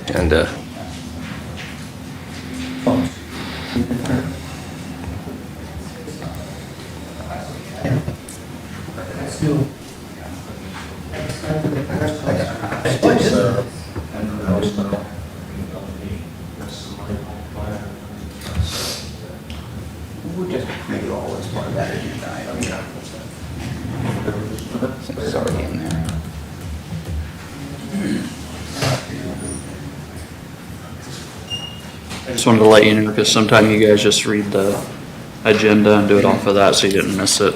agenda. We'll just make it all as part of that agenda item. It's already in there. I just wanted to let you know, because sometimes you guys just read the agenda and do it off of that, so you didn't miss it.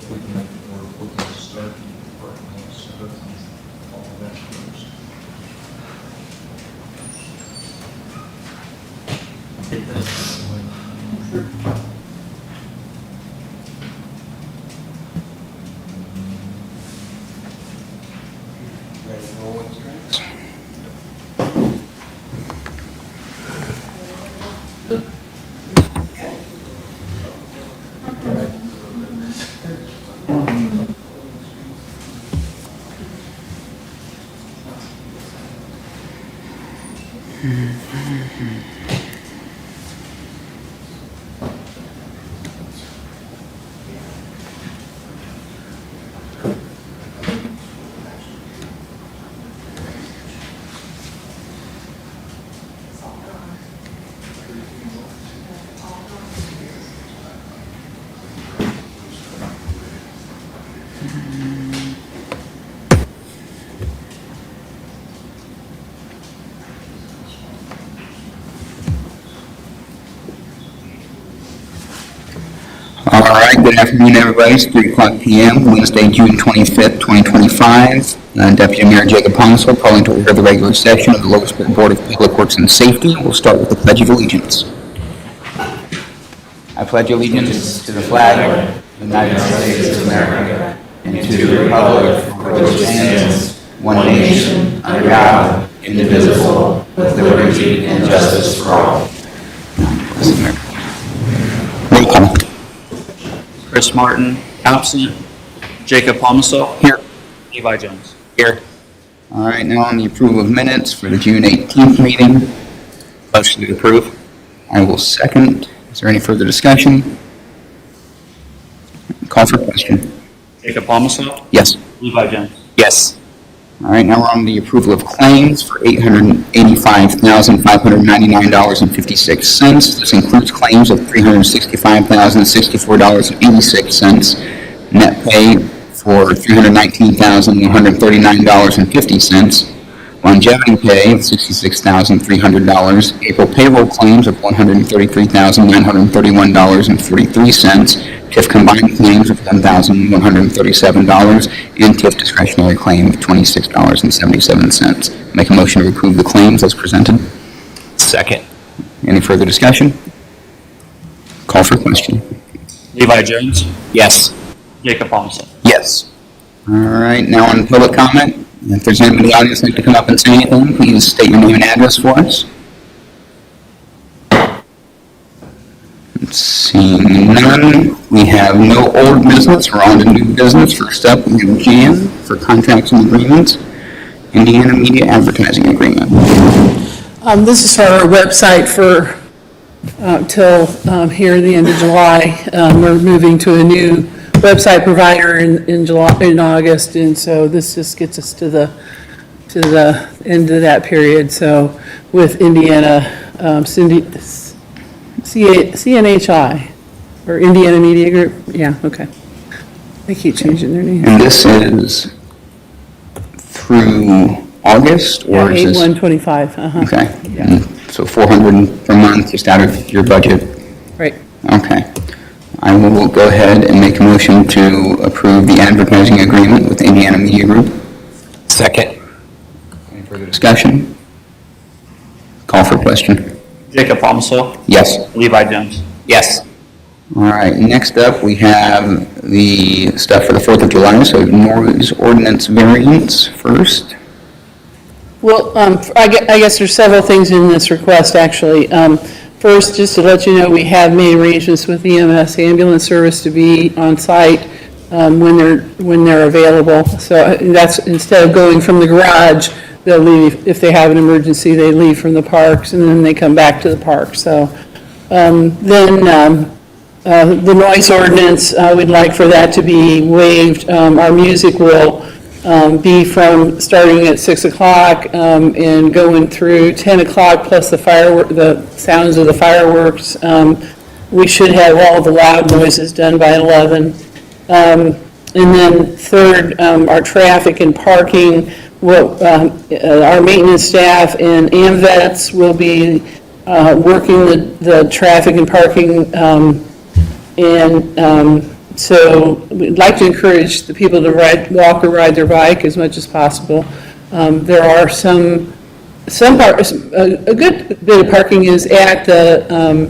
We can make it work, we can start working on stuff and all of that first. Ready to roll with drinks? All right, good afternoon, everybody. It's 3 o'clock p.m., Wednesday, June 25th, 2025. Deputy Mayor Jacob Honsel calling to order the regular session of the Logansport Board of Public Works and Safety. We'll start with the Pledge of Allegiance. I pledge allegiance to the flag of the United States of America and to the republic for which it stands, one nation, under God, indivisible, with liberty and justice for all. Roll call. Chris Martin, absent. Jacob Palmaso. Here. Levi Jones. Here. All right, now on the approval of minutes for the June 18th meeting. Motion to approve. I will second. Is there any further discussion? Call for question. Jacob Palmaso. Yes. Levi Jones. Yes. All right, now we're on the approval of claims for $885,599.56. This includes claims of $365,064.86, net pay for $319,139.50, longevity pay of $66,300, April payroll claims of $133,931.43, TIF combined claims of $1,137, and TIF discretionary claim of $26.77. Make a motion to approve the claims as presented. Second. Any further discussion? Call for question. Levi Jones. Yes. Jacob Palmaso. Yes. All right, now on public comment. If there's anybody in the audience who'd like to come up and say anything, please state your name and address for us. Seeing none, we have no old business. We're on to new business. First up, we have Jan for contracts and agreements, Indiana Media Advertising Agreement. This is our website for till here the end of July. We're moving to a new website provider in August, and so this just gets us to the end of that period. So with Indiana CNHI or Indiana Media Group, yeah, okay. They keep changing their name. And this is through August, or is this? 8/1/25, uh-huh. Okay. Yeah. And so 400 per month, just out of your budget? Right. Okay. I will go ahead and make a motion to approve the advertising agreement with Indiana Media Group. Second. Any further discussion? Call for question. Jacob Palmso, Yes. Levi Jones. Yes. All right, next up, we have the stuff for the 4th of July, so noise ordinance variance first. Well, I guess there's several things in this request, actually. First, just to let you know, we have made arrangements with EMS ambulance service to be on site when they're available. So that's, instead of going from the garage, they'll leave, if they have an emergency, they leave from the parks, and then they come back to the park. So the noise ordinance, we'd like for that to be waived. Our music will be from starting at 6 o'clock and going through 10 o'clock, plus the sounds of the fireworks. We should have all the loud noises done by 11. And then third, our traffic and parking, our maintenance staff and AMVETS will be working the traffic and parking. So we'd like to encourage the people to walk or ride their bike as much as possible. There are a good bit of parking is at the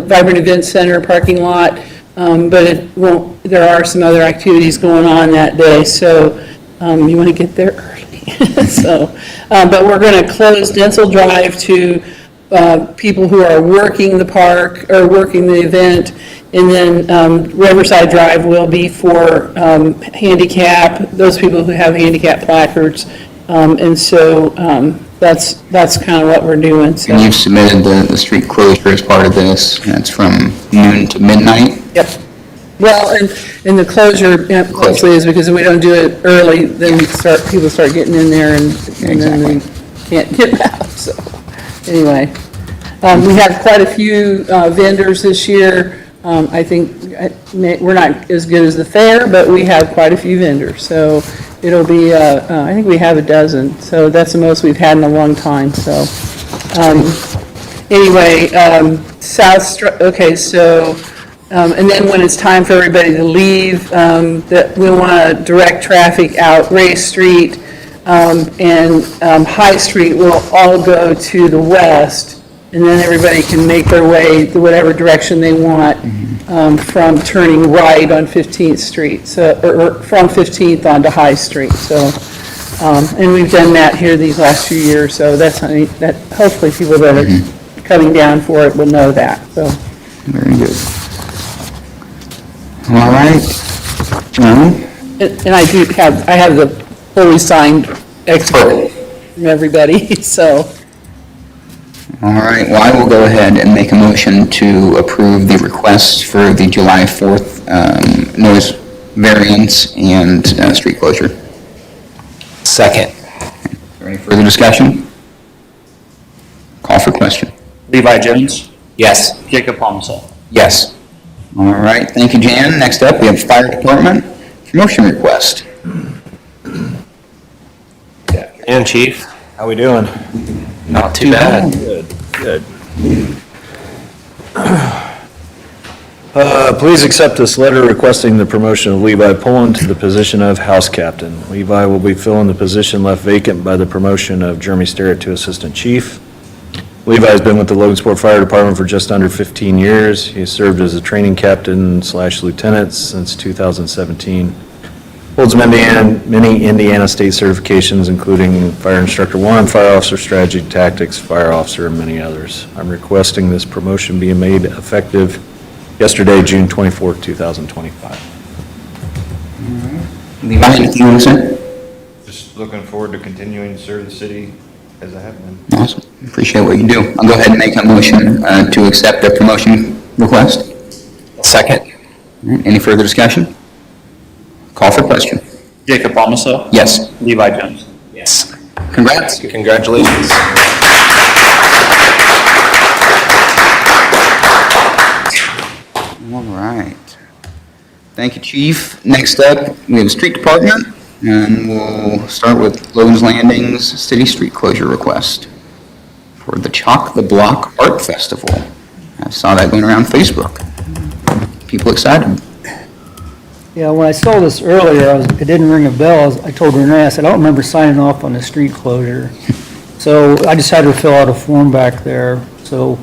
Vibrant Events Center parking lot, but there are some other activities going on that day, so you want to get there early. But we're going to close Densel Drive to people who are working the park or working the event. And then Riverside Drive will be for handicap, those people who have handicap placards. And so that's kind of what we're doing. And So, you've submitted the street closure as part of this, that's from noon to midnight? yep. Well, and the closure mostly is because if we don't do it early, then people start getting in there and then they can't get out. So, anyway. We have quite a few vendors this year. I think we're not as good as the fair, but we have quite a few vendors. So it'll be, I think we have a dozen. So that's the most we've had in a long time. So anyway, okay, so, and then when it's time for everybody to leave, that we want to direct traffic out Ray Street and High Street will all go to the west. And then everybody can make their way to whatever direction they want from turning right on 15th Street, or from 15th onto High Street. So, and we've done that here these last few years, so that hopefully people that are coming down for it will know that. So, Very good. All right. John? and I have the fully signed extra from everybody. So. All right, well, I will go ahead and make a motion to approve the request for the July 4th noise variance and street closure. Second. Is there any further discussion? Call for question. Levi Jones, Yes. Jacob Palmso. Yes. All right, thank you, Jan. Next up, we have Fire Department promotion request. And Chief? How we doing? Not too bad. Good. Please accept this letter requesting the promotion of Levi Pullen to the position of House Captain. Levi will be filling the position left vacant by the promotion of Jeremy Starrett to Assistant Chief. Levi has been with the Logansport Fire Department for just under 15 years. He has served as a training captain / lieutenant since 2017. Holds many Indiana state certifications, including Fire Instructor 1, Fire Officer Strategy Tactics, Fire Officer, and many others. I'm requesting this promotion be made effective yesterday, June 24th, 2025. Levi, anything you want to say? Just looking forward to continuing to serve the city as I have been. Awesome, appreciate what you do. I'll go ahead and make a motion to accept the promotion request. Second. All right, any further discussion? Call for question. Jacob Palmso, Yes. Levi Jones. Yes. Congrats. Congratulations. All right. Thank you, Chief. Next up, we have Street Department And we'll start with Logan's Landing's city street closure request for the Chalk the Block Art Festival. I saw that going around Facebook. People excited. Yeah, when I saw this earlier, it didn't ring a bell. I told Renee, I said, I don't remember signing off on the street closure. So I just had her fill out a form back there, so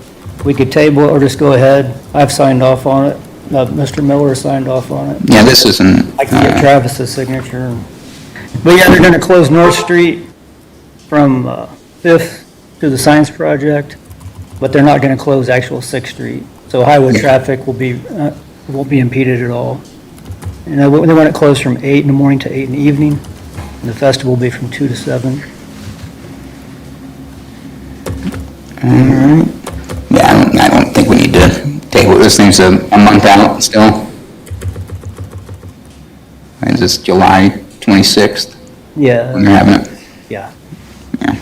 we could table it or just go ahead. I've signed off on it. Mr. Miller signed off on it. Yeah, this isn't, I can get Travis's signature. But yeah, they're gonna close North Street from 5th to the Science Project, but they're not gonna close actual 6th Street. So highway traffic will be, won't be impeded at all. And they want it closed from 8 in the morning to 8 in the evening, and the festival will be from 2 to 7. all right. Yeah, I don't think we need to table it. This thing's a month out still. Is this July 26th when Yeah, they're having it? yeah, Yeah.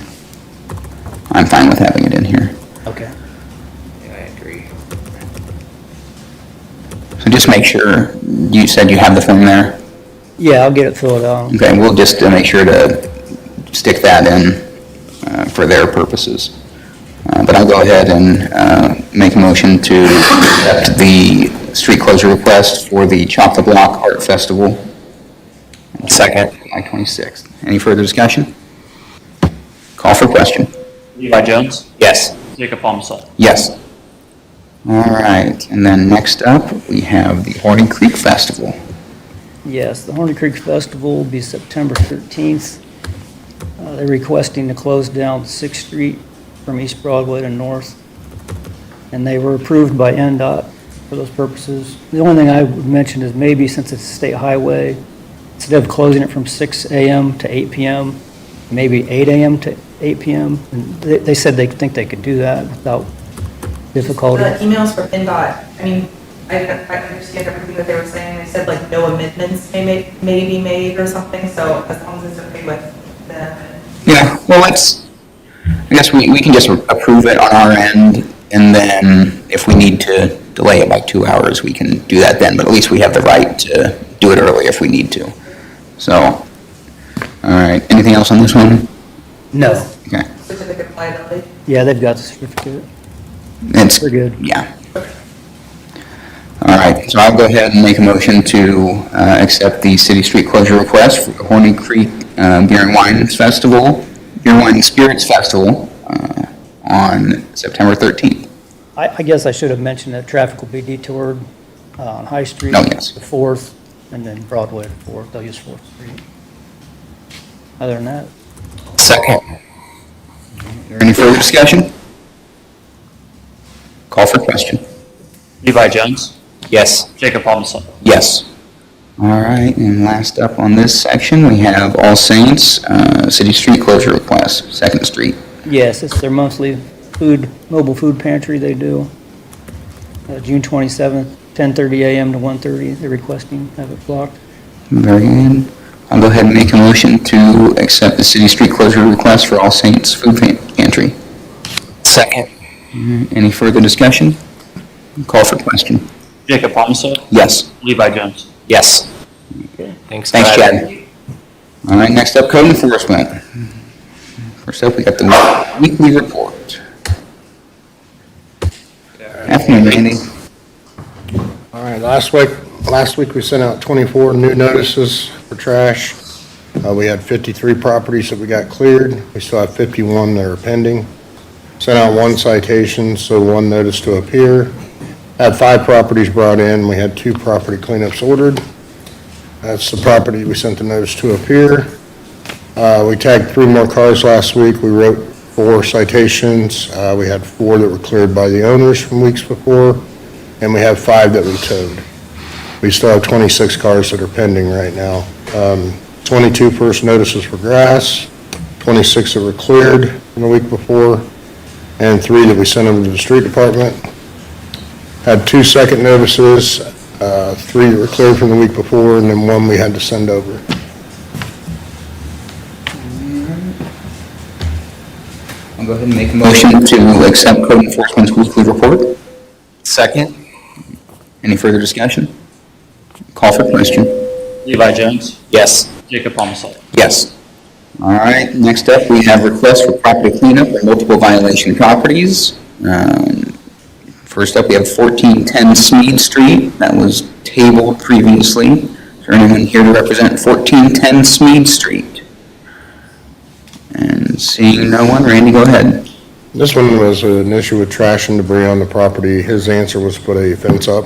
I'm fine with having it in here. okay. Yeah, I agree. So just make sure, you said you have the form there? Yeah, I'll get it filled out. Okay, we'll just make sure to stick that in for their purposes. But I'll go ahead and make a motion to accept the street closure request for the Chop the Block Art Festival. Second. July 26th. Any further discussion? Call for question. Levi Jones, Yes. Jacob Palmson. Yes. All right, and then next up, we have the Horny Creek Festival. Yes, the Horny Creek Festival will be September 13th. They're requesting to close down 6th Street from East Broadway to North, and they were approved by NDOT for those purposes. The only thing I would mention is maybe since it's a state highway, instead of closing it from 6 a.m. to 8 p.m., maybe 8 a.m. to 8 p.m. And they said they think they could do that without difficulty. The emails from NDOT, I mean, I understand everything that they were saying. They said like no amendments may be made or something, so as long as it's okay with them. Yeah, well, I guess we can just approve it on our end, and then if we need to delay it by 2 hours, we can do that then, but at least we have the right to do it early if we need to. So, all right, anything else on this one? No. Okay. Certificate of liability. Yeah, they've got the certificate. It's, We're good. yeah. All right, so I'll go ahead and make a motion to accept the city street closure request for the Horny Creek Beer and Wine Festival, Beer, Wine, and Spirits Festival on September 13th. I guess I should have mentioned that traffic will be detoured on High Street. Oh, yes. The 4th, and then Broadway to 4th. They'll use 4th Street. Other than that, Second. Is there any further discussion? Call for question. Levi Jones, Yes. Jacob Palmson. Yes. All right, and last up on this section, we have All Saints City Street closure request, 2nd Street. yes, it's their monthly mobile food pantry they do. June 27th, 10:30 a.m. to 1:30. They're requesting to have it blocked. Very good. I'll go ahead and make a motion to accept the city street closure request for All Saints Food Pantry. Second. Any further discussion? Call for question. Jacob Palmson, Yes. Levi Jones. Yes. Thanks, Thanks, Chad. Chad. All right, next up, code enforcement. First up, we got the weekly report. Afternoon, Randy. All right, last week we sent out 24 new notices for trash. We had 53 properties that we got cleared. We still have 51 that are pending. Sent out 1 citation, so 1 notice to appear. Had 5 properties brought in. We had 2 property cleanups ordered. That's the property we sent the notice to appear. We tagged 3 more cars last week. We wrote 4 citations. We had 4 that were cleared by the owners from weeks before, and we have 5 that we towed. We still have 26 cars that are pending right now. 22 first notices for grass, 26 that were cleared from the week before, and 3 that we sent over to the street department. Had 2 second notices, 3 that were cleared from the week before, and then 1 we had to send over. I'll go ahead and make a motion to accept code enforcement's weekly report. Second. Any further discussion? Call for question. Levi Jones, Yes. Jacob Palmsall. Yes. All right, next up, we have requests for property cleanup on multiple violation properties. First up, we have 1410 Smead Street. That was tabled previously. Is there anyone here to represent 1410 Smead Street? And seeing no one, Randy, go ahead. This one was an issue with trash and debris on the property. His answer was to put a fence up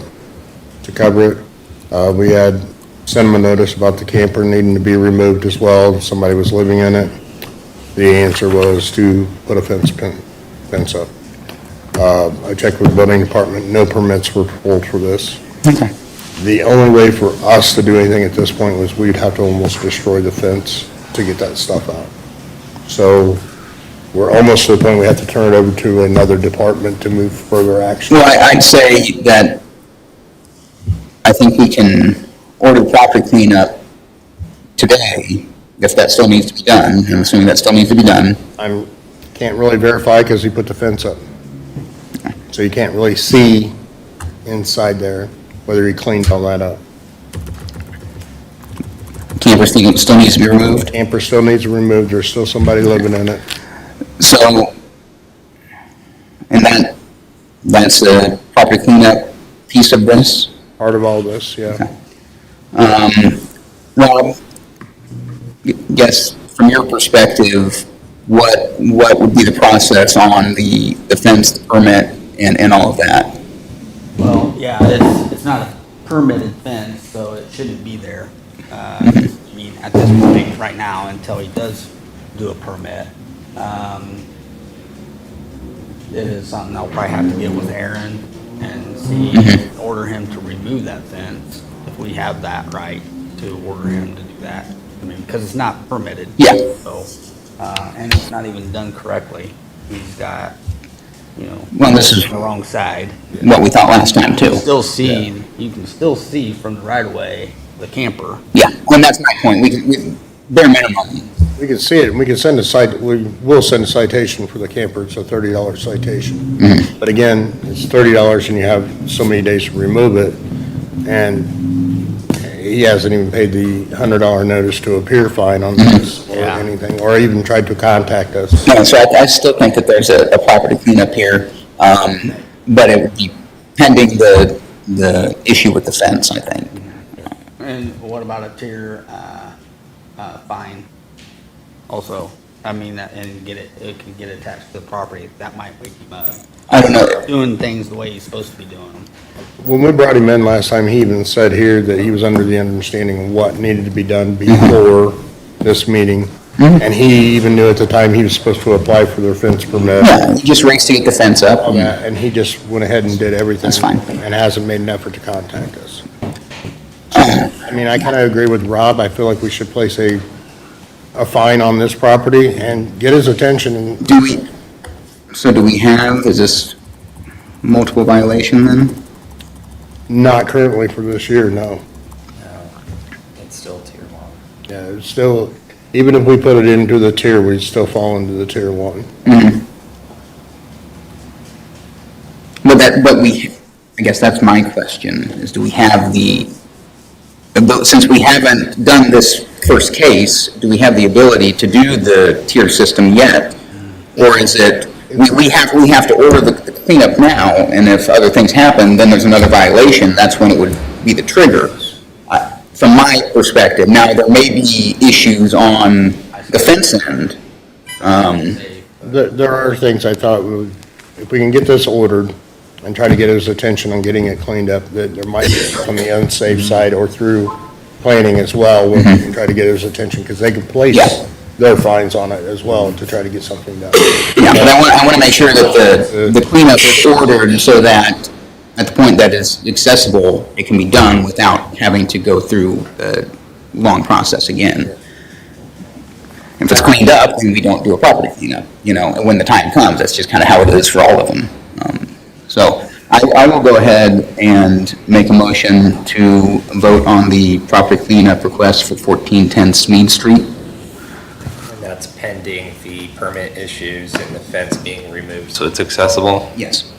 to cover it. We had sent him a notice about the camper needing to be removed as well. Somebody was living in it. The answer was to put a fence up. I checked with the building department, no permits were pulled for this. Okay. The only way for us to do anything at this point was we'd have to almost destroy the fence to get that stuff out. So we're almost to the point we have to turn it over to another department to move further action. Well, I'd say that I think we can order the property cleanup today, if that still needs to be done. I'm assuming that still needs to be done. I can't really verify because he put the fence up. So you can't really see inside there whether he cleaned all that up. Camper still needs to be removed. Camper still needs removed, there's still somebody living in it. So, and that's the property cleanup piece of this. Part of all this, yeah. Rob, guess from your perspective, what would be the process on the fence, the permit, and all of that? Well, yeah, it's not a permitted fence, so it shouldn't be there. I mean, at this point, right now, until he does do a permit, it is something I'll probably have to get with Aaron and see, order him to remove that fence, if we have that right to order him to do that. I mean, because it's not permitted. Yeah. So, and it's not even done correctly. He's got, you know, Well, this is the wrong side. what we thought last time, too. You can still see from the right of way, the camper. Yeah, and that's my point. We bare minimum. We can see it, and we can send we will send a citation for the camper, it's a $30 citation. But again, it's $30 and you have so many days to remove it, and he hasn't even paid the $100 notice to appear fine on this or Yeah. anything, or even tried to contact us. No, so I still think that there's a property cleanup here, but it would be pending the issue with the fence, I think. And what about a tier, fine? Also, I mean, and it can get attached to the property, that might wake him up. I don't know. Doing things the way he's supposed to be doing them. When we brought him in last time, he even said here that he was under the understanding of what needed to be done before this meeting. And he even knew at the time he was supposed to apply for their fence permit. Yeah, you just raced to get the fence up. All that, and he just went ahead and did everything. That's fine. And hasn't made an effort to contact us. I mean, I kind of agree with Rob. I feel like we should place a fine on this property and get his attention and Do we have, is this multiple violation then? not currently for this year, no. It's still tier 1. Yeah, it's still, even if we put it into the tier, we'd still fall into the tier 1. But I guess that's my question, is do we have since we haven't done this first case, do we have the ability to do the tier system yet? Or is it, we have to order the cleanup now, and if other things happen, then there's another violation, that's when it would be the trigger. From my perspective, now there may be issues on the fence end. There are things I thought, if we can get this ordered and try to get his attention on getting it cleaned up, that there might be on the unsafe side or through planning as well, where we can try to get his attention, because they can place Yeah. their fines on it as well to try to get something done. Yeah, but I want to make sure that the cleanup is ordered so that at the point that is accessible, it can be done without having to go through the long process again. If it's cleaned up, then we don't do a property cleanup, and when the time comes, that's just kind of how it is for all of them. So I will go ahead and make a motion to vote on the property cleanup request for 1410 Smead Street. And that's pending the permit issues and the fence being removed, so it's accessible? Yes.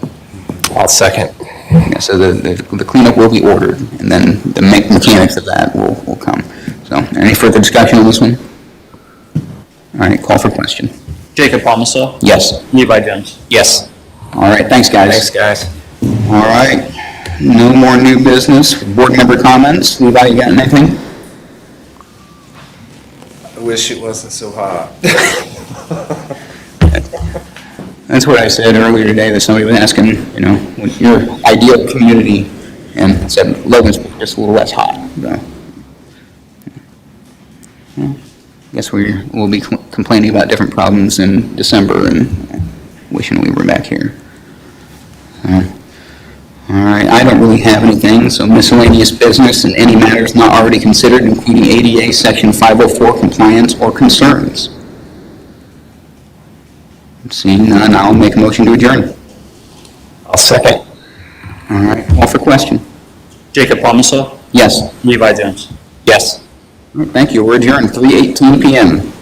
I'll second. Yeah, so the cleanup will be ordered, and then the mechanics of that will come. So, any further discussion on this one? All right, call for question. Jacob Palmso, Yes. Levi Jones. Yes. All right, thanks, guys. Thanks, guys. All right, no more new business. Board member comments. Levi, you got anything? I wish it wasn't so hot. That's what I said earlier today, that somebody was asking, you know, what your ideal community, and said Logan's just a little less hot. So, well, guess we'll be complaining about different problems in December and wishing we were back here. All right, I don't really have anything, so miscellaneous business and any matters not already considered, including ADA Section 504 compliance or concerns. Seeing none, I'll make a motion to adjourn. I'll second. All right, call for question. Jacob Palmso, Yes. Levi Jones. Yes. All right, thank you. We're adjourned, 3:18 PM.